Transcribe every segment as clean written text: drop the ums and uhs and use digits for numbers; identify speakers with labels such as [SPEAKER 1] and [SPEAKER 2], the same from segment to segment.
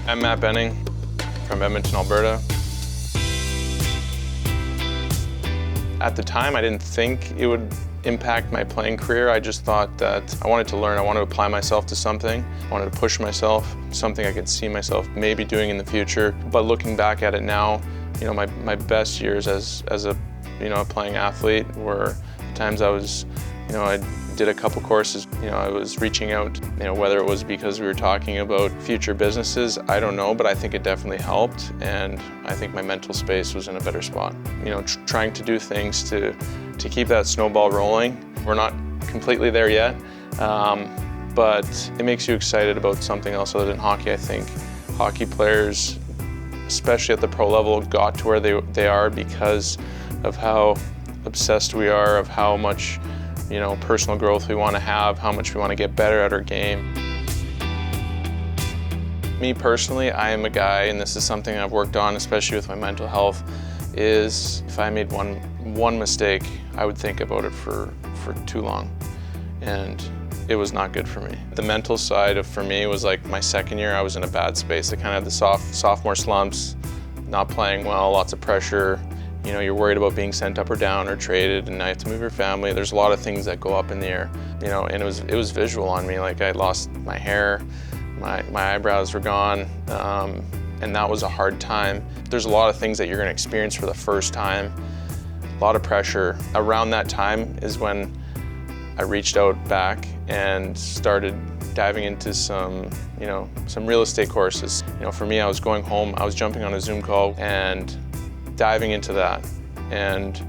[SPEAKER 1] I'm Matt Benning from Edmonton, Alberta. At the time, I didn't think it would impact my playing career. I just thought that I wanted to learn, I wanted to apply myself to something, I wanted to push myself, something I could see myself maybe doing in the future. But looking back at it now, my best years as a playing athlete were the times I was, I did a couple courses, I was reaching out, whether it was because we were talking about future businesses, I don't know, but I think it definitely helped, and I think my mental space was in a better spot. Trying to do things to keep that snowball rolling. We're not completely there yet, but it makes you excited about something else other than hockey. I think hockey players, especially at the pro level, got to where they are because of how obsessed we are, of how much personal growth we want to have, how much we want to get better at our game. Me personally, I am a guy, and this is something I've worked on, especially with my mental health, is if I made one mistake, I would think about it for too long, and it was not good for me. The mental side for me was like my second year, I was in a bad space. I kind of had the sophomore slumps, not playing well, lots of pressure. You're worried about being sent up or down or traded, and now you have to move your family. There's a lot of things that go up in the air, and it was visual on me. Like I lost my hair, my eyebrows were gone, and that was a hard time. There's a lot of things that you're gonna experience for the first time, a lot of pressure. Around that time is when I reached out back and started diving into some real estate courses. For me, I was going home, I was jumping on a Zoom call and diving into that, and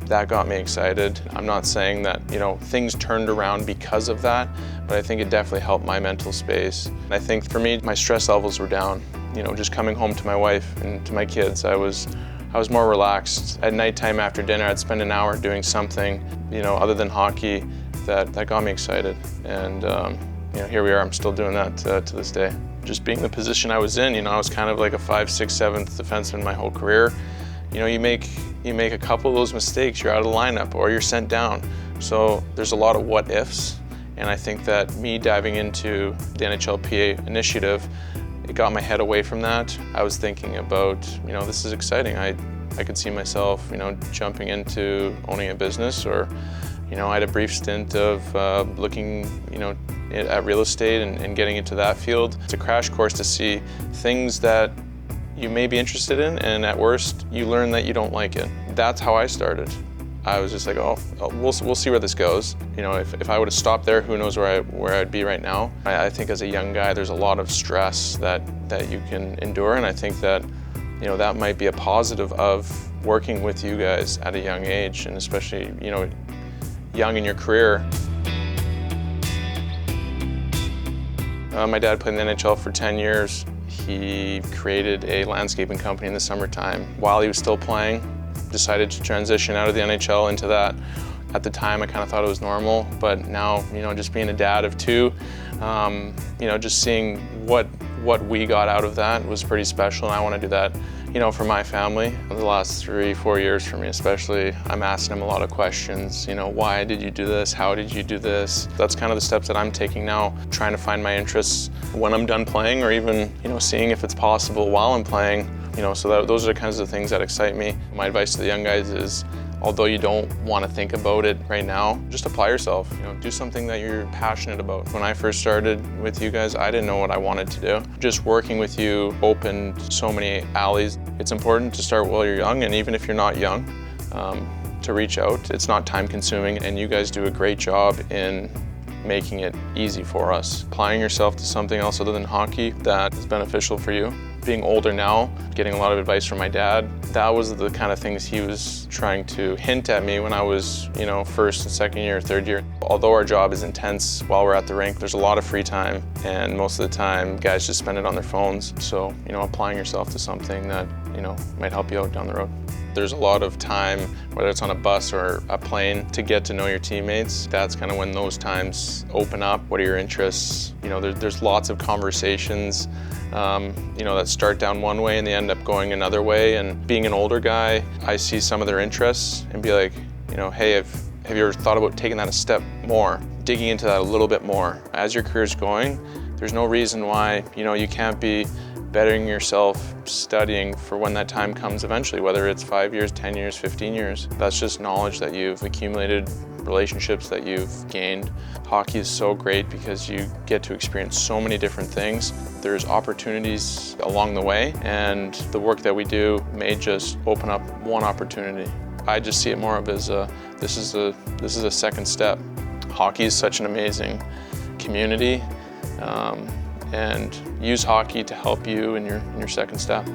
[SPEAKER 1] that got me excited. I'm not saying that things turned around because of that, but I think it definitely helped my mental space. I think for me, my stress levels were down. Just coming home to my wife and to my kids, I was more relaxed. At nighttime after dinner, I'd spend an hour doing something other than hockey that got me excited, and here we are. I'm still doing that to this day. Just being the position I was in, I was kind of like a 5th, 6th, 7th defenseman my whole career. You make a couple of those mistakes, you're out of the lineup or you're sent down. So there's a lot of what ifs, and I think that me diving into the NHLPA initiative, it got my head away from that. I was thinking about, this is exciting. I could see myself, jumping into owning a business, or, I had a brief stint of looking, at real estate and getting into that field. It's a crash course to see things that you may be interested in, and at worst, you learn that you don't like it. That's how I started. I was just like, we'll see where this goes. If I would have stopped there, who knows where I'd be right now. I think as a young guy, there's a lot of stress that you can endure, and I think that, that might be a positive of working with you guys at a young age, and especially, young in your career. My dad played in the NHL for 10 years. He created a landscaping company in the summertime. While he was still playing, decided to transition out of the NHL into that. At the time, I kind of thought it was normal, but now, just being a dad of two, just seeing what we got out of that was pretty special, and I want to do that, for my family. The last 3-4 years for me especially, I'm asking them a lot of questions. Why did you do this? How did you do this? That's kind of the steps that I'm taking now, trying to find my interests when I'm done playing, or even, seeing if it's possible while I'm playing. So those are the kinds of things that excite me. My advice to the young guys is, although you don't want to think about it right now, just apply yourself. Do something that you're passionate about. When I first started with you guys, I didn't know what I wanted to do. Just working with you opened so many alleys. It's important to start while you're young, and even if you're not young, to reach out. It's not time consuming, and you guys do a great job in making it easy for us. Applying yourself to something else other than hockey that is beneficial for you. Being older now, getting a lot of advice from my dad, that was the kind of things he was trying to hint at me when I was, first and second year, third year. Although our job is intense while we're at the rink, there's a lot of free time, and most of the time guys just spend it on their phones. So, applying yourself to something that, might help you out down the road. There's a lot of time, whether it's on a bus or a plane, to get to know your teammates. That's kind of when those times open up. What are your interests? There's lots of conversations that start down one way and they end up going another way. And being an older guy, I see some of their interests and be like, hey, have you ever thought about taking that a step more, digging into that a little bit more? As your career's going, there's no reason why, you can't be bettering yourself, studying for when that time comes eventually, whether it's 5 years, 10 years, 15 years. That's just knowledge that you've accumulated, relationships that you've gained. Hockey is so great because you get to experience so many different things. There's opportunities along the way, and the work that we do may just open up one opportunity. I just see it more of as this is a second step. Hockey is such an amazing community, and use hockey to help you in your second step.